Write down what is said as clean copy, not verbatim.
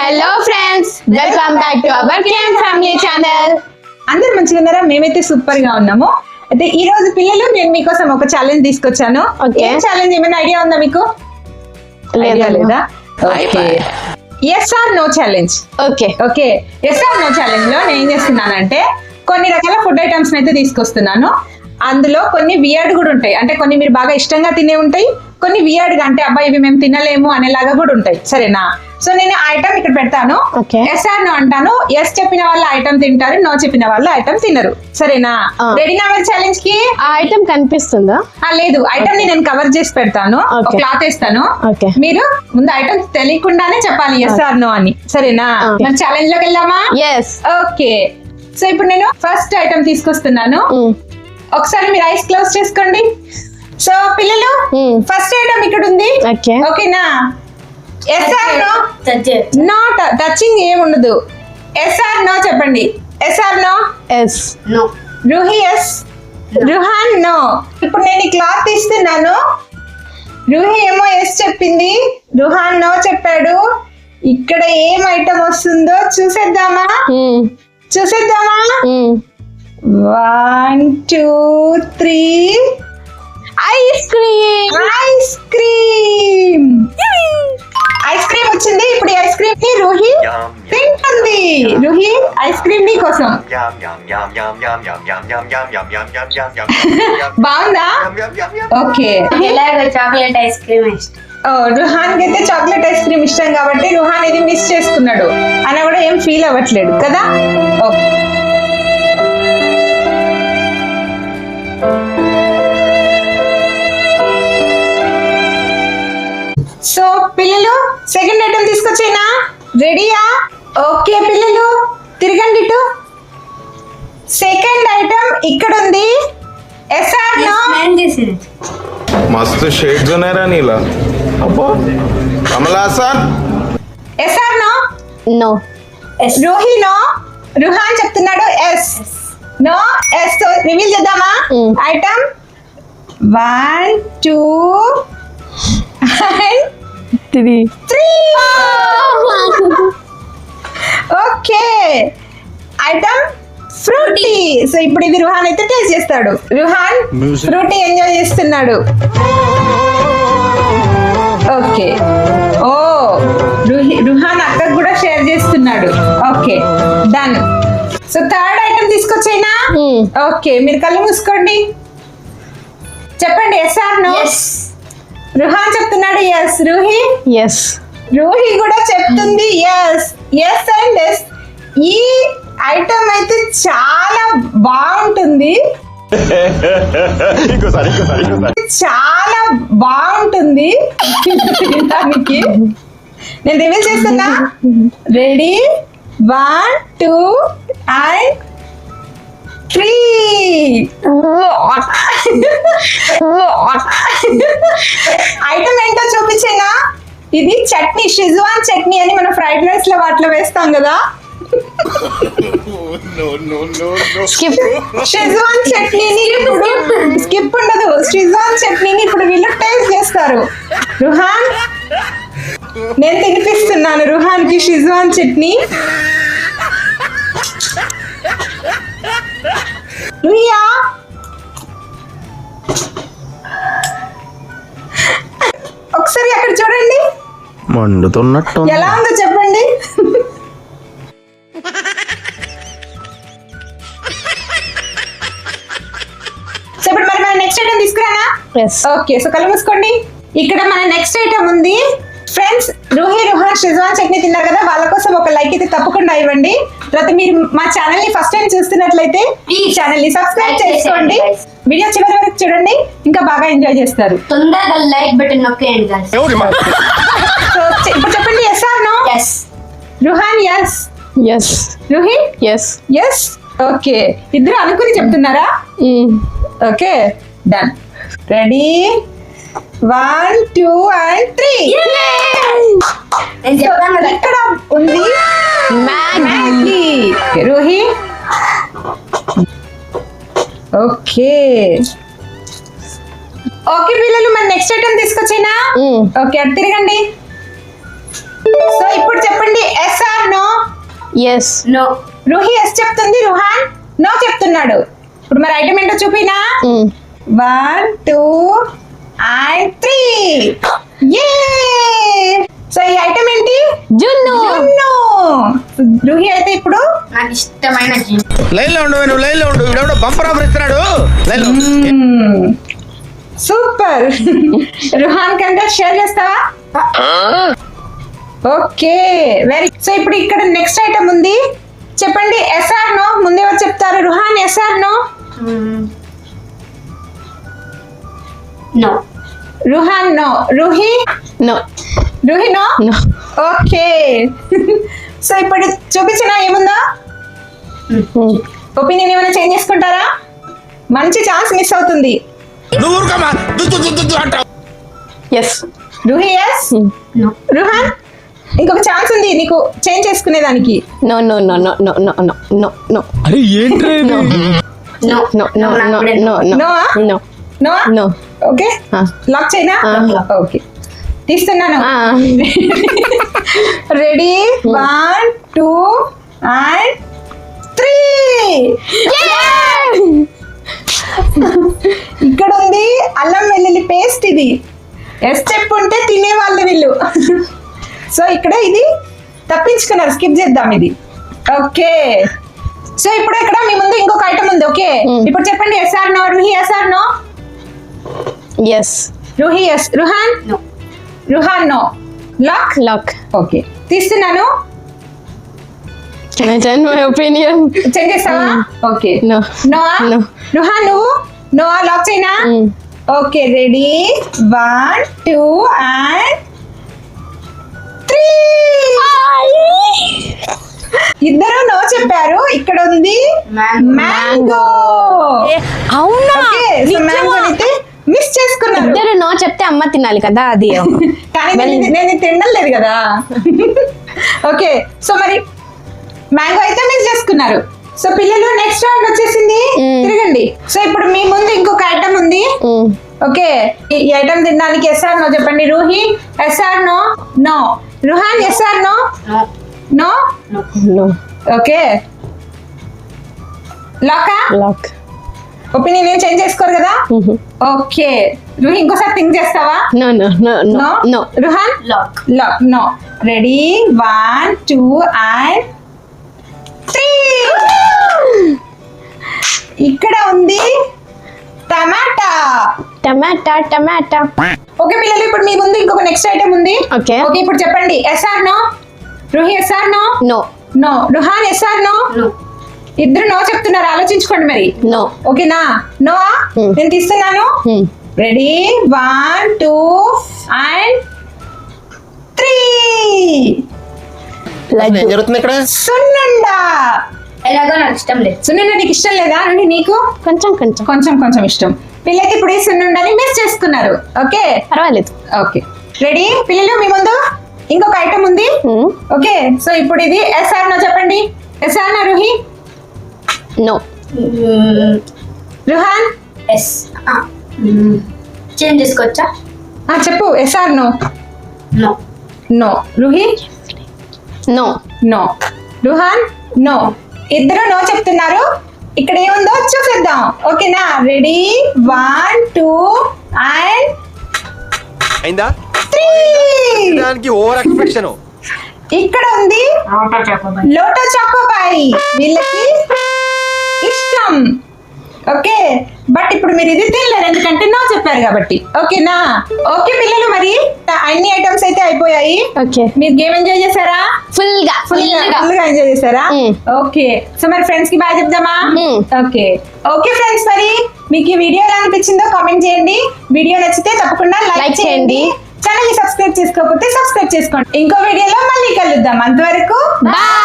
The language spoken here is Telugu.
Hello friends, welcome back to our came family channel. అందరు మంచిగా ఉన్నారా? మేమైతే సూపర్ గా ఉన్నాము. అయితే ఈ రోజు పిల్లలు నేను మీకోసం ఒక ఛాలెంజ్ తీసుకొచ్చాను. ఏం ఛాలెంజ్? ఏమైనా ఐడియా ఉందా మీకు? ఐడియా లేదా? Okay, yes or no challenge. Okay, yes or no challenge లో నేను ఏం చేస్తున్నానంటే కొన్ని రకాల ఫుడ్ ఐటమ్స్ అయితే తీసుకొస్తున్నాను. అందులో కొన్ని వియర్డ్ కూడా ఉంటాయి, అంటే కొన్ని మీరు బాగా ఇష్టంగా తినే ఉంటాయి, కొన్ని వియర్డ్ గా అంటే అబ్బాయి ఇవి మేము తినలేము అనేలాగా కూడా ఉంటాయి. సరేనా? సో నేను ఐటమ్ ఇక్కడ పెడతాను, ఎస్ ఆర్ నో అంటాను. ఎస్ చెప్పిన వాళ్ళు ఐటమ్ తింటారు, నో చెప్పిన వాళ్ళు ఐటమ్ తినరు. సరేనా? రెడీనా మరి ఛాలెంజ్ కి? ఆ ఐటమ్ కనిపిస్తుందా? లేదు, ఐటమ్ ని నేను కవర్ చేసి పెడతాను, క్లాత్ వేస్తాను. మీరు ముందు ఐటమ్ తెలియకుండానే చెప్పాలి ఎస్ ఆర్ నో అని. సరేనా? మరి ఛాలెంజ్ లోకి వెళ్దామా? ఓకే, సో ఇప్పుడు నేను ఫస్ట్ ఐటమ్ తీసుకొస్తున్నాను. ఒకసారి మీరు ఐస్ క్లోజ్ చేసుకోండి. సో పిల్లలు, ఫస్ట్ ఐటమ్ ఇక్కడ ఉంది. ఓకేనా? Yes or no? No touching ఏం ఉండదు. ఎస్ ఆర్ నో చెప్పండి. Yes or no? Yes. No. Ruhi yes, Ruhan no. ఇప్పుడు నేను ఈ క్లాత్ తీస్తున్నాను. రూహి ఏమో ఎస్ చెప్పింది, రుహాన్ నో చెప్పాడు. ఇక్కడ ఏం ఐటమ్ వస్తుందో చూసేద్దామా? చూసేద్దామా? 1 2 3 ice cream. Ice cream, ice cream వచ్చింది. ఇప్పుడు ఈ ఐస్ క్రీమ్ ని రూహి తింటుంది. రూహి, ఐస్ క్రీమ్ నీ కోసం. బాగుందా? ఓకే, చాక్లెట్ ఐస్ క్రీమ్ ఇష్టం. రుహాన్ కి అయితే చాక్లెట్ ఐస్ క్రీమ్ ఇష్టం కాబట్టి రుహాన్ ఇది మిస్ చేసుకున్నాడు అని కూడా ఏం ఫీల్ అవ్వట్లేదు కదా. ఓకే, సో పిల్లలు సెకండ్ ఐటమ్ తీసుకొచ్చేనా? రెడీయా? ఓకే పిల్లలు, తిరగండి ఇటు. సెకండ్ ఐటమ్ ఇక్కడ ఉంది. Yes or no? मस्त शेड्स नाही राणीला अप्पा कमला असा yes or no? No. Ruhi no, Ruhan చెప్తున్నాడు yes. No yes. So reveal చేద్దామా item? 1 2 3. Okay, item Frooti. So ఇప్పుడు ఇది రుహాన్ అయితే టేస్ట్ చేస్తాడు. రుహాన్ ఫ్రూటీ ఎంజాయ్ చేస్తున్నాడు. ఓకే, ఓ రుహాన్ అక్కకు కూడా షేర్ చేస్తున్నాడు. Okay, done. So third item తీసుకొచ్చేనా? ఓకే, మీరు కళ్ళు మూసుకోండి, చెప్పండి ఎస్ ఆర్ నో? రుహాన్ చెప్తున్నాడు ఎస్. రూహి? ఎస్. రూహి కూడా చెప్తుంది ఎస్. Yes and yes. ఈ ఐటమ్ అయితే చాలా బాగుంటుంది, చాలా బాగుంటుంది తినడానికి. నేను రివీల్ చేస్తున్నా. రెడీ? 1 2 and 3. ఐటమ్ ఏంటో చూపించేనా? ఇది చట్నీ, షెజ్వాన్ చట్నీ అని మనం ఫ్రైడ్ రైస్ లో వాటిలో వేస్తాం కదా. షెజ్వాన్ చట్నీని ఇప్పుడు స్కిప్ ఉండదు. షెజ్వాన్ చట్నీని ఇప్పుడు వీళ్ళు టేస్ట్ చేస్తారు. రుహాన్, నేను తినిపిస్తున్నాను రుహాన్ కి షెజ్వాన్ చట్నీ. రుహియా, ఒకసారి అక్కడ చూడండి, మండుతున్నట్టు ఎలా ఉందో చెప్పండి. సో ఇప్పుడు మరి మన నెక్స్ట్ ఐటమ్ తీసుకురానా? ఓకే, సో కళ్ళు మూసుకోండి. ఇక్కడ మన నెక్స్ట్ ఐటమ్ ఉంది ఫ్రెండ్స్. రూహి, రుహాన్ షెజ్వాన్ చట్నీ తిన్నారు కదా, వాళ్ళ కోసం ఒక లైక్ అయితే తప్పకుండా ఇవ్వండి. తర్వాత మీరు మా ఛానల్ ని ఫస్ట్ టైం చూస్తున్నట్లయితే ఈ ఛానల్ ని సబ్స్క్రైబ్ చేసుకోండి. వీడియో చివరి వరకు చూడండి, ఇంకా బాగా ఎంజాయ్ చేస్తారు. తొందరగా లైక్ బటన్ నొక్కేయండి guys. సో ఇప్పుడు చెప్పండి yes or no? Yes. Ruhan yes, yes. Ruhi yes. Yes. Okay, ఇద్దరు అనుకుని చెప్తున్నారా? Okay, done. రెడీ? 1 2 and 3. ఇక్కడ ఉంది మ్యాగీ. రూహి? ఓకే, ఓకే పిల్లలు, మరి నెక్స్ట్ ఐటమ్ తీసుకొచ్చేనా? ఓకే, అటు తిరగండి. సో ఇప్పుడు చెప్పండి yes yes. No. Ruhi yes చెప్తుంది, రుహాన్ నో చెప్తున్నాడు. ఇప్పుడు మరి ఐటమ్ ఏంటో చూపినా. 1 2 and 3. సో ఈ ఐటమ్ ఏంటి? జున్ను. జున్ను. రూహి అయితే ఇప్పుడు నాకు ఇష్టమైన జిన్. లైన్ లో ఉండు, నువ్వు లైన్ లో ఉండు. ఇవిడెవడో బంపర్ ఆఫర్ ఇస్తున్నాడు. లైన్ లో సూపర్. రుహాన్ కంటే షేర్ చేస్తావా? Okay very. సో ఇప్పుడు ఇక్కడ నెక్స్ట్ ఐటమ్ ఉంది, చెప్పండి ఎస్ ఆర్ నో. ముందు ఎవరు చెప్తారు? Ruhan yes or no. No. Ruhan no. Ruhi no. Ruhi no. No. Okay. So ఇప్పుడు చూపించిన ఏముందా? ఒపీనియన్ ఏమైనా చేంజ్ చేసుకుంటారా? మంచి ఛాన్స్ మిస్ అవుతుంది. నువ్వు ఊరుకోమా. అంటావు. Yes. Ruhi yes. No. Ruhan ఇంకొక ఛాన్స్ ఉంది నీకు చేంజ్ చేసుకునేదానికి. No no no no no no no no no. అరే ఏంట్రా no. No no no no no No? No no. No. Okay lock చేయనా? ఓకే తీస్తున్నాను. Ready 1 2 and 3. ఇక్కడ ఉంది అల్లం వెల్లుల్లి పేస్ట్. ఇది ఎస్ చెప్పుంటే తినేవాళ్ళు వీళ్ళు. సో ఇక్కడ ఇది తప్పించుకున్నారు, స్కిప్ చేద్దాం ఇది. ఓకే సో ఇప్పుడు ఇక్కడ మీ ముందు ఇంకొక ఐటమ్ ఉంది. ఓకే ఇప్పుడు చెప్పండి yes or no. Ruhi yes or no. Yes. Ruhi yes. Ruhan no. Ruhan no. Lock. Lock. Okay తీస్తున్నాను. Can I tell my opinion? Check చేస్తావా? Okay No. నోవా. No. రుహాన్ నువ్వు నోవా లాక్ చేయనా? Okay ready 1 2 and 3. ఇద్దరు నో చెప్పారు. ఇక్కడ ఉంది మ్యాంగో. అవునా? ఓకే సో మ్యాంగో అయితే మిస్ చేసుకున్నారు. ఇద్దరు నో చెప్తే అమ్మ తినాలి కదా అది. కానీ నేను తినడం లేదు కదా. ఓకే సో మరి మ్యాంగో అయితే మిస్ చేసుకున్నారు. సో పిల్లలు నెక్స్ట్ రౌండ్ వచ్చేసింది, తిరగండి. సో ఇప్పుడు మీ ముందు ఇంకొక ఐటమ్ ఉంది. ఓకే ఈ ఐటమ్ తినడానికి ఎస్ ఆర్ నో చెప్పండి. Ruhi yes or no. No. Ruhan yes or no. No. No. No. Okay లాకా. లాక్. ఒపీనియన్ ఏం చేంజ్ చేసుకోరు కదా. ఓకే రూహి ఇంకోసారి థింక్ చేస్తావా? No no no no no. No. Ruhan lock. Lock. No. Ready 1 2 and 3. ఇక్కడ ఉంది టమాటా. టమాటా. టమాటా. ఓకే పిల్లలు ఇప్పుడు మీ ముందు ఇంకొక నెక్స్ట్ ఐటమ్ ఉంది. ఓకే. ఓకే ఇప్పుడు చెప్పండి yes or no. Ruhi yes or no. No. No. Ruhan yes or no. No. ఇద్దరు నో చెప్తున్నారు, ఆలోచించుకోండి మరి. నో. ఓకేనా? నో. నేను తీస్తున్నాను. Ready 1 2 and 3. ఏం జరుగుతుంది ఇక్కడ? సున్నుండా. ఎలాగో నాకు ఇష్టం లేదు. సున్నుండా నీకు ఇష్టం లేదా? అంటే నీకు కొంచెం కొంచెం కొంచెం కొంచెం ఇష్టం. పిల్లలకి ఇప్పుడు ఈ సున్నుండని మిస్ చేసుకున్నారు. ఓకే పర్వాలేదు. ఓకే రెడీ పిల్లలు మీ ముందు ఇంకొక ఐటమ్ ఉంది. ఓకే సో ఇప్పుడు ఇది ఎస్ ఆర్ నో చెప్పండి. Yes or no Ruhi. No. Ruhan yes. Change చేసుకోవచ్చా? చెప్పు yes or no. No. No. Ruhi no. No. Ruhan no. ఇద్దరు నో చెప్తున్నారు. ఇక్కడ ఏముందో చూసేద్దాం. ఓకేనా? రెడీ 1 2 and అయిందా 3. దానికి ఓవర్ ఎక్స్పెక్షన్. ఇక్కడ ఉంది ఆటో చెప్పబోయ్. లోటో చాకోపాయ్. వీళ్ళకి ఇష్టం. ఓకే బట్ ఇప్పుడు మీరు ఇది తినలేరు ఎందుకంటే నో చెప్పారు కాబట్టి. ఓకేనా? ఓకే పిల్లలు మరి అన్ని ఐటమ్స్ అయితే అయిపోయాయి. ఓకే. మీరు గేమ్ ఎంజాయ్ చేశారా? ఫుల్ గా. ఫుల్ గా ఎంజాయ్ చేశారా? ఓకే సో మరి ఫ్రెండ్స్ కి బాయ్ చెప్దామా? ఓకే ఓకే ఫ్రెండ్స్ మరి మీకు ఈ వీడియో ఎలా అనిపించిందో కామెంట్ చేయండి. వీడియో నచ్చితే తప్పకుండా లైక్ చేయండి. ఛానల్ ని సబ్స్క్రైబ్ చేసుకోకపోతే సబ్స్క్రైబ్ చేసుకోండి. ఇంకో వీడియోలో మళ్ళీ కలుద్దాం. అంతవరకు బాయ్.